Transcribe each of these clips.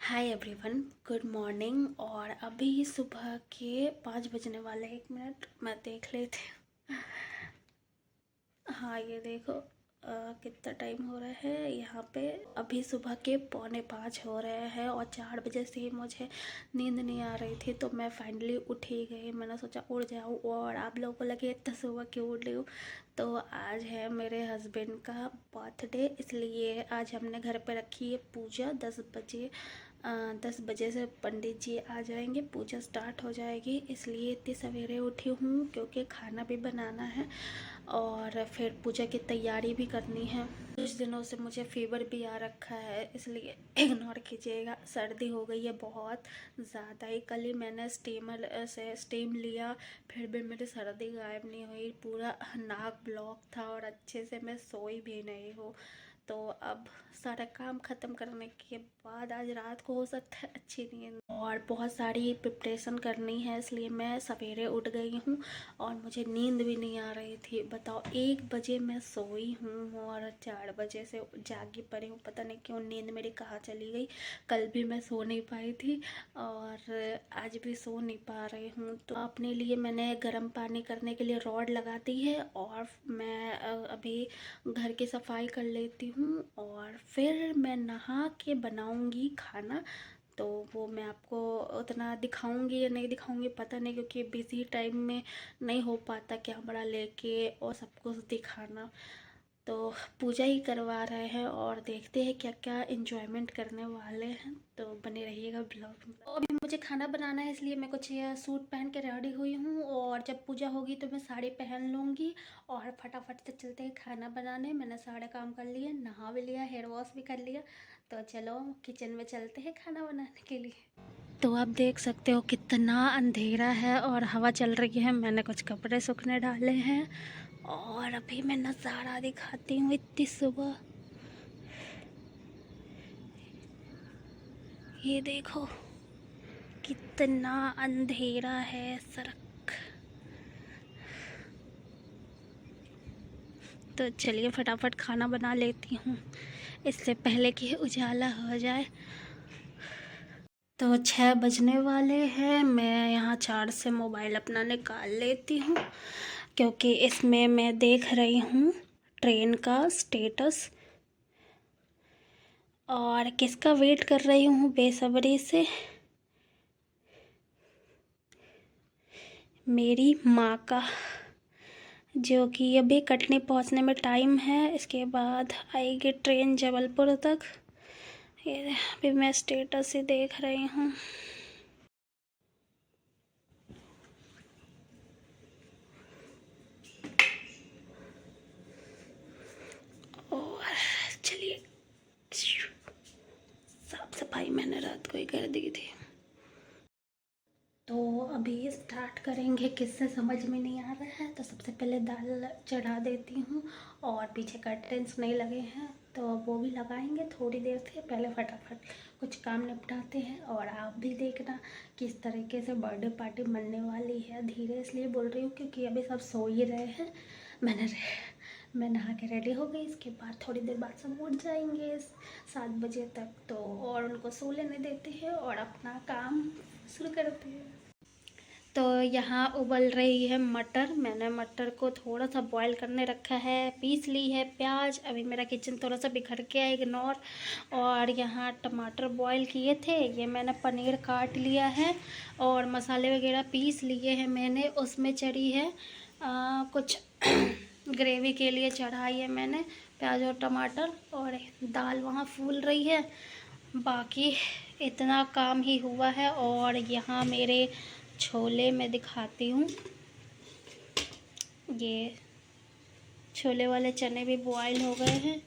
Hi everyone, good morning. और अभी सुबह के 5 बजने वाले। 1 मिनट मैं देख लेती हूँ। हाँ, ये देखो कितना टाइम हो रहा है यहाँ पे। अभी सुबह के 4:45 हो रहे हैं और 4 बजे से ही मुझे नींद नहीं आ रही थी, तो मैं फाइनली उठ ही गई। मैंने सोचा उठ जाऊँ, और आप लोगों को लगे इतना सुबह क्यों उठ रही हूँ। तो आज है मेरे हस्बैंड का बर्थडे, इसलिए आज हमने घर पे रखी है पूजा। 10 बजे से पंडित जी आ जाएंगे, पूजा स्टार्ट हो जाएगी। इसलिए इतनी सवेरे उठी हूँ क्योंकि खाना भी बनाना है और फिर पूजा की तैयारी भी करनी है। कुछ दिनों से मुझे फीवर भी आ रखा है, इसलिए इग्नोर कीजिएगा। सर्दी हो गई है बहुत ज़्यादा ही। कल ही मैंने स्टीमर से स्टीम लिया, फिर भी मेरी सर्दी गायब नहीं हुई। पूरा नाक ब्लॉक था और अच्छे से मैं सोई भी नहीं हूँ। तो अब सारा काम ख़त्म करने के बाद आज रात को हो सकता है अच्छी नींद। और बहुत सारी प्रिपरेशन करनी है, इसलिए मैं सवेरे उठ गई हूँ और मुझे नींद भी नहीं आ रही थी। बताओ, 1 बजे मैं सोई हूँ और 4 बजे से जागी पड़ी हूँ। पता नहीं क्यों नींद मेरी कहाँ चली गई। कल भी मैं सो नहीं पाई थी और आज भी सो नहीं पा रही हूँ। तो अपने लिए मैंने गर्म पानी करने के लिए रॉड लगा दी है और मैं अभी घर की सफाई कर लेती हूँ और फिर मैं नहा के बनाऊँगी खाना। तो वो मैं आपको उतना दिखाऊंगी या नहीं दिखाऊंगी पता नहीं, क्योंकि बिज़ी टाइम में नहीं हो पाता कैमरा लेके और सब कुछ दिखाना। तो पूजा ही करवा रहे हैं और देखते हैं क्या क्या एंजॉयमेंट करने वाले हैं। तो बने रहिएगा ब्लॉग में। तो अभी मुझे खाना बनाना है, इसलिए मैं कुछ सूट पहन के रेडी हुई हूँ और जब पूजा होगी तो मैं साड़ी पहन लूँगी और फटाफट से चलते हैं खाना बनाने। मैंने सारे काम कर लिए, नहा भी लिया, हेयर वॉश भी कर लिया। तो चलो किचन में चलते हैं खाना बनाने के लिए। तो आप देख सकते हो कितना अंधेरा है और हवा चल रही है। मैंने कुछ कपड़े सूखने डाले हैं और अभी मैं नज़ारा दिखाती हूँ इतनी सुबह। ये देखो कितना अंधेरा है सड़क। तो चलिए फटाफट खाना बना लेती हूँ इससे पहले कि उजाला हो जाए। तो 6 बजने वाले हैं। मैं यहाँ चार्ज से मोबाइल अपना निकाल लेती हूँ क्योंकि इसमें मैं देख रही हूँ ट्रेन का स्टेटस और किसका वेट कर रही हूँ बेसब्री से। मेरी माँ का, जो कि अभी कटनी पहुँचने में टाइम है। इसके बाद आएगी ट्रेन जबलपुर तक। ये अभी मैं स्टेटस ही देख रही हूँ। और चलिए, साफ सफाई मैंने रात को ही कर दी थी। तो अभी स्टार्ट करेंगे, किससे समझ में नहीं आ रहा है। तो सबसे पहले दाल चढ़ा देती हूँ और पीछे कर्टेंस नहीं लगे हैं तो वो भी लगाएंगे थोड़ी देर से। पहले फटाफट कुछ काम निपटाते हैं और आप भी देखना किस तरीके से बर्थडे पार्टी बनने वाली है। धीरे इसलिए बोल रही हूँ क्योंकि अभी सब सो ही रहे हैं। मैं नहा के रेडी हो गई। इसके बाद थोड़ी देर बाद सब उठ जाएंगे 7 बजे तक, तो और उनको सो लेने देते हैं और अपना काम शुरू करते हैं। तो यहाँ उबल रही है मटर। मैंने मटर को थोड़ा सा बॉईल करने रखा है। पीस ली है प्याज। अभी मेरा किचन थोड़ा सा बिखर के है, इग्नोर। और यहाँ टमाटर बॉईल किए थे, ये मैंने पनीर काट लिया है और मसाले वगैरह पीस लिए हैं मैंने। उसमें चढ़ी है कुछ ग्रेवी के लिए चढ़ाई है मैंने प्याज और टमाटर, और दाल वहाँ फूल रही है। बाकी इतना काम ही हुआ है। और यहाँ मेरे छोले मैं दिखाती हूँ। ये छोले वाले चने भी बॉयल हो गए हैं।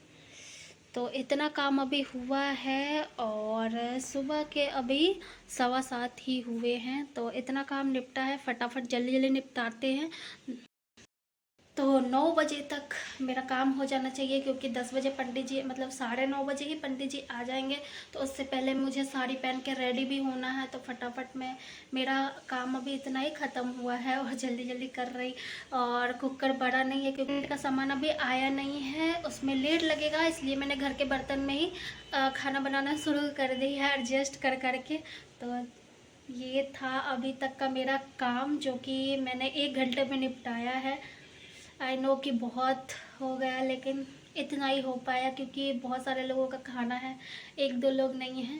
तो इतना काम अभी हुआ है और सुबह के अभी 7:15 ही हुए हैं। तो इतना काम निपटा है, फटाफट जल्दी जल्दी निपटाते हैं। तो 9 बजे तक मेरा काम हो जाना चाहिए, क्योंकि 10 बजे पंडित जी, मतलब 9:30 बजे ही पंडित जी आ जाएंगे। तो उससे पहले मुझे साड़ी पहन के रेडी भी होना है। तो फटाफट में मेरा काम अभी इतना ही ख़त्म हुआ है और जल्दी जल्दी कर रही। और कुकर बड़ा नहीं है क्योंकि का सामान अभी आया नहीं है, उसमें लेट लगेगा, इसलिए मैंने घर के बर्तन में ही खाना बनाना शुरू कर दी है, एडजस्ट कर करके। तो ये था अभी तक का मेरा काम, जो कि मैंने 1 घंटे में निपटाया है। आई नो कि बहुत हो गया, लेकिन इतना ही हो पाया क्योंकि बहुत सारे लोगों का खाना है, 1-2 लोग नहीं हैं,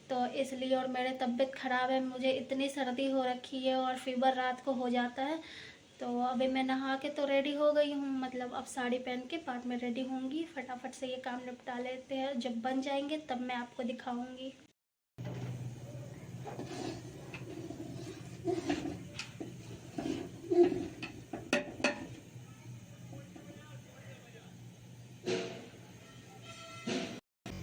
तो इसलिए। और मेरी तबीयत ख़राब है, मुझे इतनी सर्दी हो रखी है और फीवर रात को हो जाता है। तो अभी मैं नहा के तो रेडी हो गई हूँ, मतलब अब साड़ी पहन के बाद में रेडी होंगी। फटाफट से ये काम निपटा लेते हैं, जब बन जाएंगे तब मैं आपको दिखाऊंगी।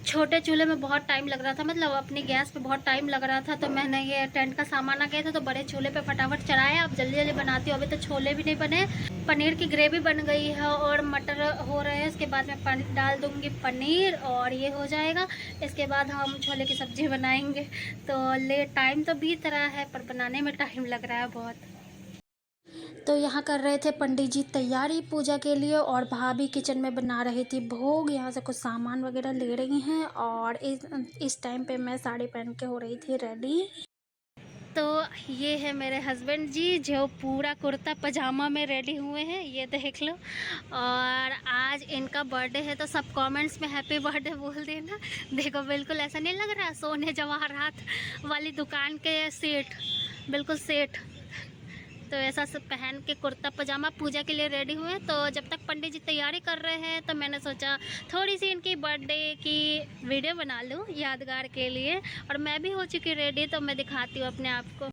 छोटे चूल्हे में बहुत टाइम लग रहा था, मतलब अपनी गैस पे बहुत टाइम लग रहा था, तो मैंने ये टेंट का सामान आ गया था तो बड़े चूल्हे पे फटाफट चढ़ाया। अब जल्दी जल्दी बनाती हूँ। अभी तो छोले भी नहीं बने, पनीर की ग्रेवी बन गई है और मटर हो रहे हैं। इसके बाद मैं डाल दूँगी पनीर और ये हो जाएगा। इसके बाद हम छोले की सब्ज़ी बनाएंगे। तो टाइम तो बीत रहा है पर बनाने में टाइम लग रहा है बहुत। तो यहाँ कर रहे थे पंडित जी तैयारी पूजा के लिए, और भाभी किचन में बना रही थी भोग। यहाँ से कुछ सामान वगैरह ले रही हैं, और इस टाइम पे मैं साड़ी पहन के हो रही थी रेडी। तो ये है मेरे हस्बैंड जी, जो पूरा कुर्ता पजामा में रेडी हुए हैं, ये देख लो। और आज इनका बर्थडे है, तो सब कमेंट्स में हैप्पी बर्थडे बोल देना। देखो बिल्कुल ऐसा नहीं लग रहा सोने जवाहरात वाली दुकान के सेट, बिल्कुल सेट। तो ऐसा सब पहन के कुर्ता पजामा पूजा के लिए रेडी हुए। तो जब तक पंडित जी तैयारी कर रहे हैं तो मैंने सोचा थोड़ी सी इनकी बर्थडे की वीडियो बना लूँ यादगार के लिए। और मैं भी हो चुकी रेडी, तो मैं दिखाती हूँ अपने आप को।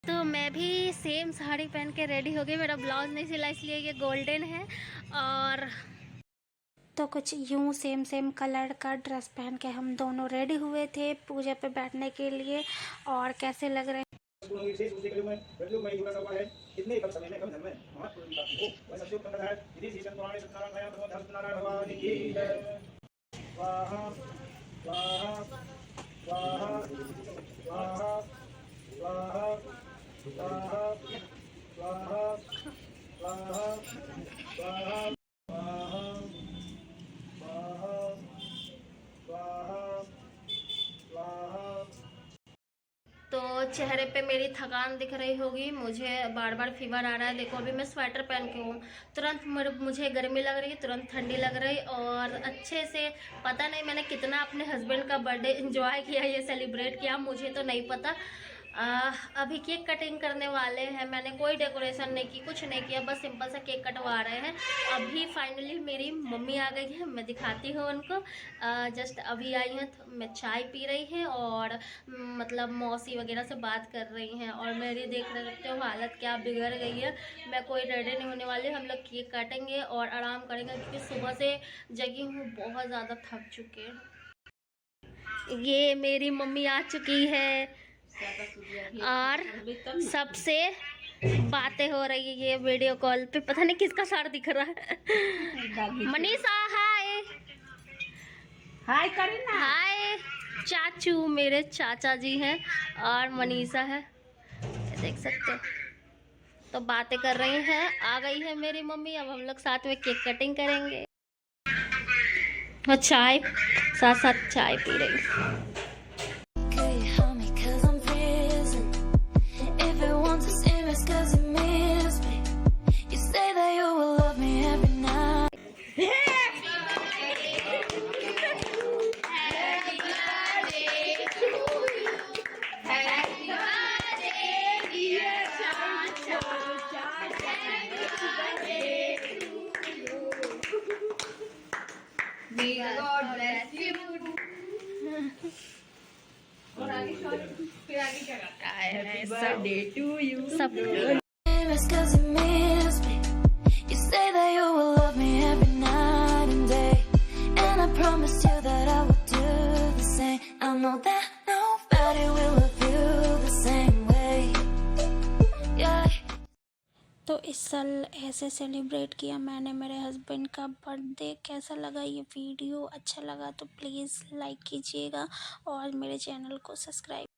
तो मैं भी सेम साड़ी पहन के रेडी हो गई। मेरा ब्लाउज नहीं सिला इसलिए ये गोल्डन है। और तो कुछ यूँ सेम कलर का ड्रेस पहन के हम दोनों रेडी हुए थे पूजा पे बैठने के लिए। और कैसे लग रहे हैं विशेष रूप से कलयुग में जुड़ा हुआ है। इतने कम समय में कम धन में महात्मा को वह सत्योग कर रहा है। यदि श्री पुराण सत्यनारायण भगवान सत्यनारायण भगवान की जय। स्वाहा स्वाहा स्वाहा स्वाहा स्वाहा स्वाहा स्वाहा स्वाहा स्वाहा तो चेहरे पे मेरी थकान दिख रही होगी, मुझे बार बार फीवर आ रहा है। देखो अभी मैं स्वेटर पहन के हूँ, तुरंत मुझे गर्मी लग रही है, तुरंत ठंडी लग रही। और अच्छे से पता नहीं मैंने कितना अपने हस्बैंड का बर्थडे एंजॉय किया, ये सेलिब्रेट किया, मुझे तो नहीं पता। अभी केक कटिंग करने वाले हैं। मैंने कोई डेकोरेशन नहीं की, कुछ नहीं किया, बस सिंपल सा केक कटवा रहे हैं। अभी फाइनली मेरी मम्मी आ गई है, मैं दिखाती हूँ उनको। जस्ट अभी आई हैं, तो मैं चाय पी रही है और मतलब मौसी वगैरह से बात कर रही हैं। और मेरी देख सकते हो हालत क्या बिगड़ गई है। मैं कोई रेडी नहीं होने वाली, हम लोग केक काटेंगे और आराम करेंगे क्योंकि सुबह से जगी हूँ, बहुत ज़्यादा थक चुके हैं। ये मेरी मम्मी आ चुकी है और सबसे बातें हो रही है ये वीडियो कॉल पे। पता नहीं किसका सर दिख रहा है। मनीषा हाय हाय करीना हाय। चाचू मेरे चाचा जी हैं और मनीषा है, देख सकते हो। तो बातें कर रही हैं। आ गई है मेरी मम्मी, अब हम लोग साथ में केक कटिंग करेंगे और चाय साथ साथ चाय पी रही हूँ। May God bless you. और आगे फिर आगे क्या करता है? Happy birthday to you. सब You say that you will love me every night and day, and I promise you that I will do the same. I know that nobody will love you the same way. Yeah. तो तो इस साल ऐसे celebrate किया मैंने मेरे husband का birthday. कैसा लगा ये वीडियो? अच्छा लगा तो प्लीज़ लाइक कीजिएगा और मेरे चैनल को सब्सक्राइब